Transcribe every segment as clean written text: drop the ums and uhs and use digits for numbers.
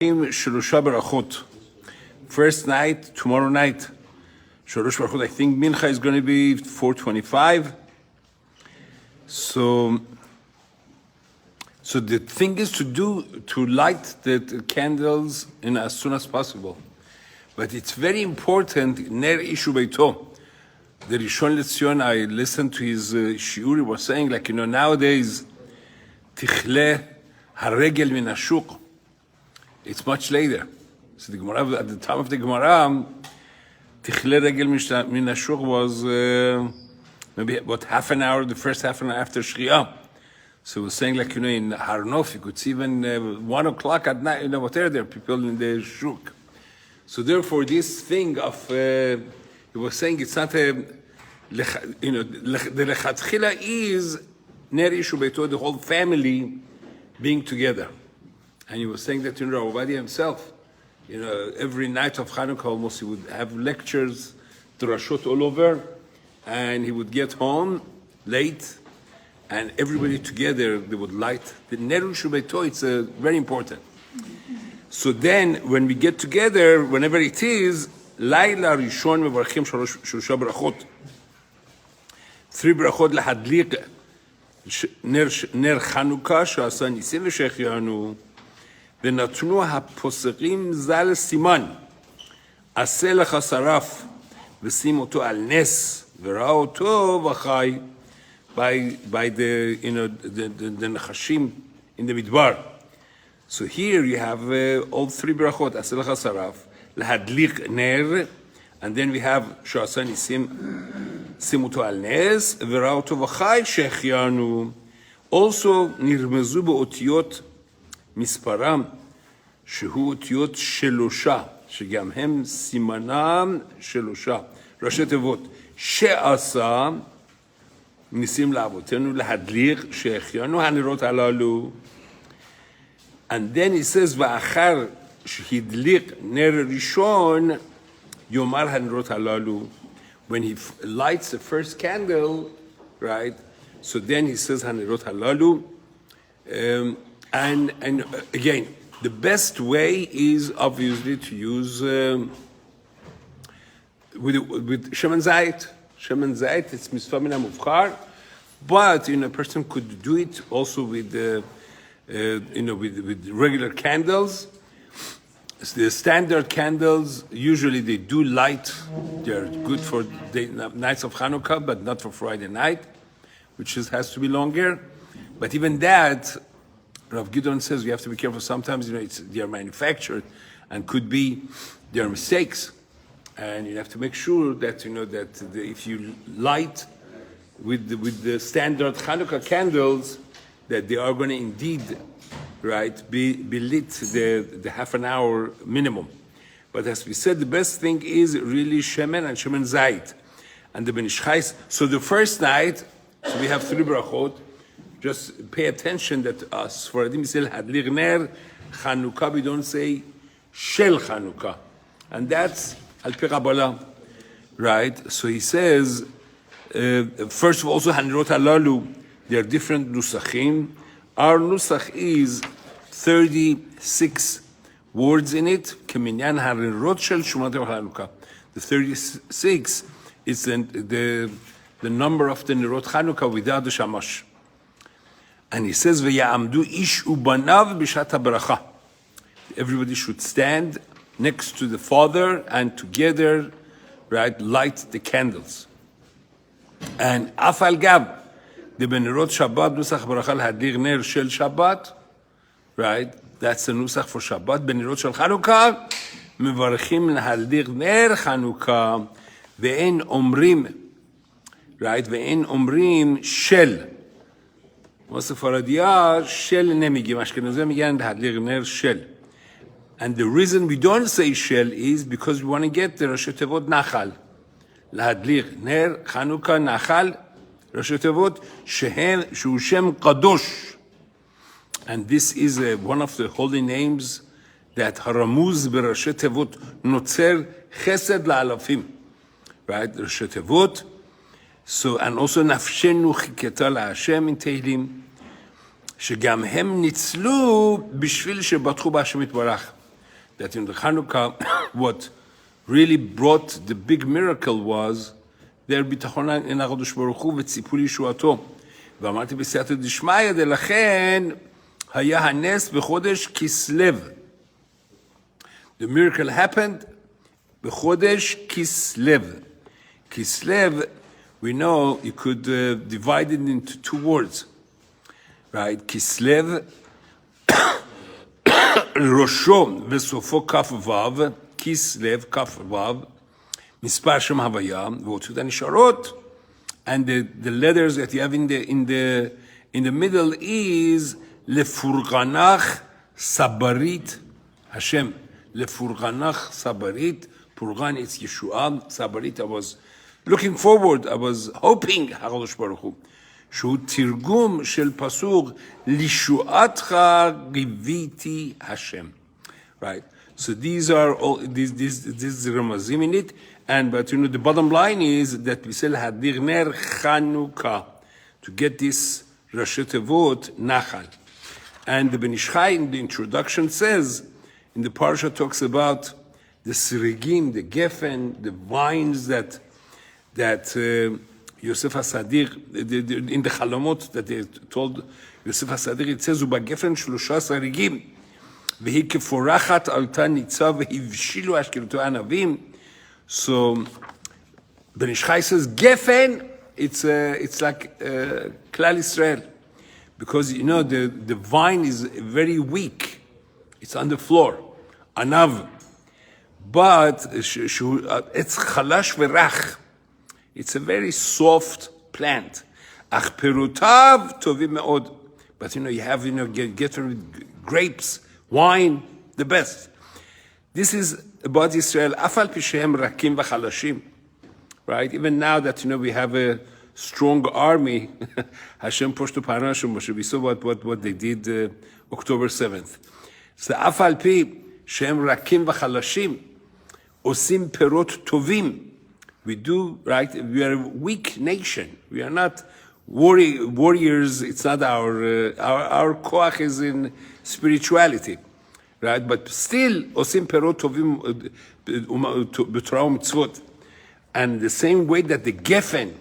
Shloshah Barachot. First night, tomorrow night. Shlosh Barachot, I think Mincha is going to be 4:25. So the thing is to light the candles as soon as possible. But it's very important, Ner Ishu Beito. The Rishon LeZion, I listened to his shiur, he was saying, nowadays, Tichle Haregel Min Hashuk. It's much later. So the Gemara, at the time of the Gemara, Tichle Regel Min Hashuk was maybe about half an hour, the first half an hour after Shriya. So it was saying in Harnof, you could see even 1 o'clock at night, whatever, there are people in the Shuk. So therefore, this thing of, he was saying it's not the Lechatchila is Ner Ishu Beito, the whole family being together. And he was saying that Rav Ovadia himself, every night of Hanukkah almost he would have lectures, drashot all over, and he would get home late, and everybody together, they would light the Ner Ishu Beito. It's very important. So then, when we get together, whenever it is, Laila Rishon Mevarchim Shloshah Barachot. 3 brachot lahadliq ner Chanukah she'asa nisim v'shechianu v'natnu ha'posekim zal siman aseh lecha saraf v'sim oto al nes v'ra oto v'chai by the the nechashim in the midbar. So here you have all 3 brachot, aseh lecha saraf, lahadliq ner, and then we have she'asa nisim simuto al nes v'ra oto v'chai shechianu. Also nirmezu באותיות מספרם שהוא אותיות שלושה, שגם הם סימנם שלושה, ראשי תיבות שעשה ניסים לאבותינו להדליק שהחיינו הנרות הללו. And then he says ואחר שהדליק נר ראשון יאמר הנרות הללו. When he lights the first candle, right? So then he says Hanerot Halalu. And again, the best way is obviously to use with Shemen Zayit. Shemen Zayit, it's Mitzvah Min HaMuvchar, but a person could do it also with with regular candles. The standard candles, usually they do light. They're good for the nights of Hanukkah, but not for Friday night, which has to be longer. But even that, Rav Gidon says you have to be careful. Sometimes they are manufactured, and could be there are mistakes, and you have to make sure that if you light with the standard Hanukkah candles, that they are going to indeed, right, be lit the half an hour minimum. But as we said, the best thing is really Shemen and Shemen Zayit, and the Ben Ish Chai. So the first night. So we have 3 brachot. Just pay attention that us for Adim Yisrael Hadlir Ner Chanukah. We don't say Shel Chanukah, and that's Al Pi Kabbalah, right? So he says first of all, also Hanerot Halalu. There are different nusachim. Our nusach is 36 words in it. Keminyan Hanerot Shel Shumat Chanukah. The 36 is the number of the Nerot Chanukah without the Shamash. And he says, V'ya'amdu ish ubanav b'shat ha'baracha. Everybody should stand next to the father and together, right, light the candles. And af al gab, the Nerot Shabbat, nusach baracha l'hadlir ner shel Shabbat, right, that's the nusach for Shabbat. Nerot shel Chanukah, mevarchim l'hadlir ner Chanukah, ve'en omrim, right? Ve'en omrim shel. Most of Faradiya shel nemigim. Ashkenazim migan hadlir ner shel. And the reason we don't say shel is because we want to get the Rosh Tevot nachal. Lahadlir ner Chanukah nachal Rosh Tevot shehu shem kadosh. And this is one of the holy names that haramuz beRosh Tevot notzer chesed la'alafim. Right? Rosh Tevot. So, and also nafshenu chiketa laHashem in Tehillim, שגם הם ניצלו בשביל שבטחו בהשם יתברך. that in the Chanukah, what really brought the big miracle was their ביטחון in הקדוש ברוך הוא וציפו לישועתו. ואמרתי בסייעתא דשמיא, לכן היה הנס בחודש כסלו. The miracle happened בחודש כסלו. Kislev, we know you could divide it into two words, right? Kislev, ראשו וסופו כף וו, כסלו כף וו, מספר שם הוויה, ואותיות הנשארות, and the letters that you have in the middle is לפורגנך סברית השם. לפורגנך סברית, פורגן it's Yeshua, סברית I was looking forward, I was hoping, הקדוש ברוך הוא, שהוא תרגום של פסוק, לישועתך גיוויתי השם. Right? So these are all, these remazim in it, and but you know, the bottom line is that we say, להדיר נר חנוכה, to get this ראשי תיבות, נחל. And the Ben Ish Chai in the introduction says, in the parsha talks about the sirigim, the gefen, the vines that Yosef HaSadir, in the Chalamot that they told Yosef HaSadir, it says, ובגפן 3 סריגים, והיא כפורחת עלתה ניצה והבשילו אשכנתו ענבים. So, Ben Ish Chai says, gefen, it's like Klal Yisrael. Because, you know, the vine is very weak. It's on the floor. Anav. But, it's chalash verach. It's a very soft plant. Ach perutav tovim meod. But you know, you have, get grapes, wine, the best. This is about Israel. Afal pishem rakim v'chalashim. Right? Even now that, we have a strong army, Hashem poshtu parashim, we saw what they did October 7th. So afal pi shem rakim v'chalashim, osim perot tovim. We do, right? We are a weak nation. We are not warriors. It's not our koach is in spirituality, right? But still, osim perot tovim b'torah u'mitzvot. And the same way that the gefen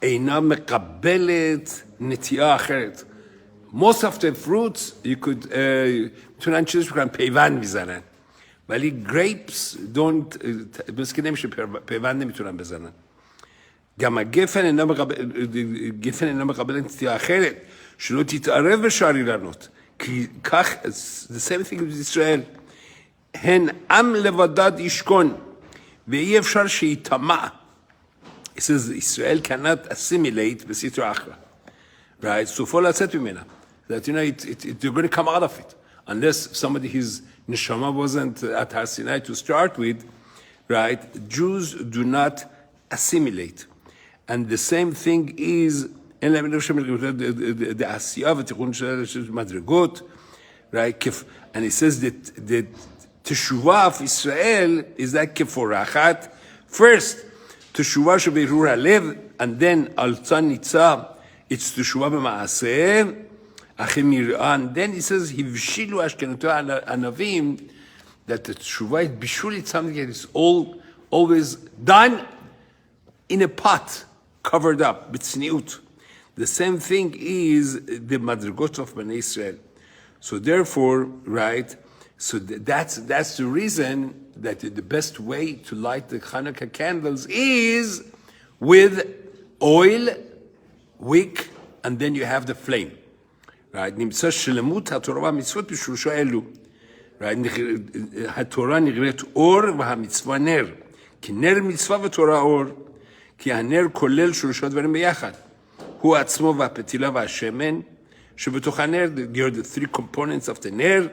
eina mekabelet netiya acheret. Most of the fruits you could tunan chizuk kan peivan mizanen. ולי grapes don't, בסכנים שפייבן נמיתונם בזנן. גם הגפן אינו מקבל נטייה אחרת, שלא תתערב בשער אילנות. כי כך, the same thing with ישראל, הן עם לבדד ישכון, ואי אפשר שיטמע. It says, ישראל cannot assimilate בסתר אחרא. Right? סופו לצאת ממנה. That, you're going to come out of it. Unless somebody his neshama wasn't at Har Sinai to start with, right? Jews do not assimilate. And the same thing is, the Asiyah v'tichun madrigot, right? And it says that the teshuvah of Israel is like keforachat. First, teshuvah shebeirur halev, and then alta nitza, it's teshuvah b'maaseh. And then he says, Hivshilu Ashkenato Anavim, that the Teshuvah is bishul, it's something that is always done in a pot, covered up, b'tzniut. The same thing is the madrigot of Bnei Israel. So therefore, right, so that's the reason that the best way to light the Hanukkah candles is with oil, wick, and then you have the flame. Right? נמצא שלמות התורה והמצוות בשלושה אלו. Right? התורה נקראת אור והמצווה נר. כי נר מצווה ותורה אור. כי הנר כולל שלושה דברים ביחד. הוא עצמו והפתילה והשמן, שבתוך הנר, there are the three components of the ner,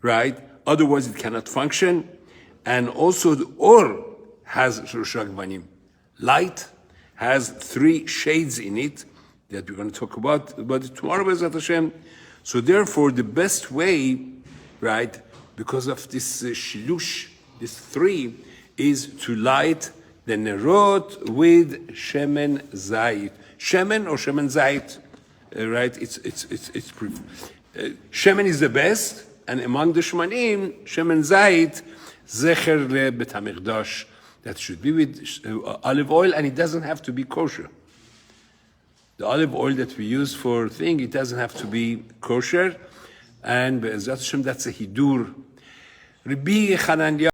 right? Otherwise it cannot function. And also the or has שלושה גוונים. Light has 3 shades in it, that we're going to talk about it tomorrow, B'ezrat Hashem. So therefore, the best way, right, because of this shilush, this 3, is to light the nerot with shemen zayit. Shemen or shemen zayit, right? It's shemen is the best, and among the shmanim, shemen zayit, zecher le bet hamikdash, that should be with olive oil, and it doesn't have to be kosher. The olive oil that we use for thing, it doesn't have to be kosher, and be'ezrat Hashem, that's a hidur. Rabbi Chananya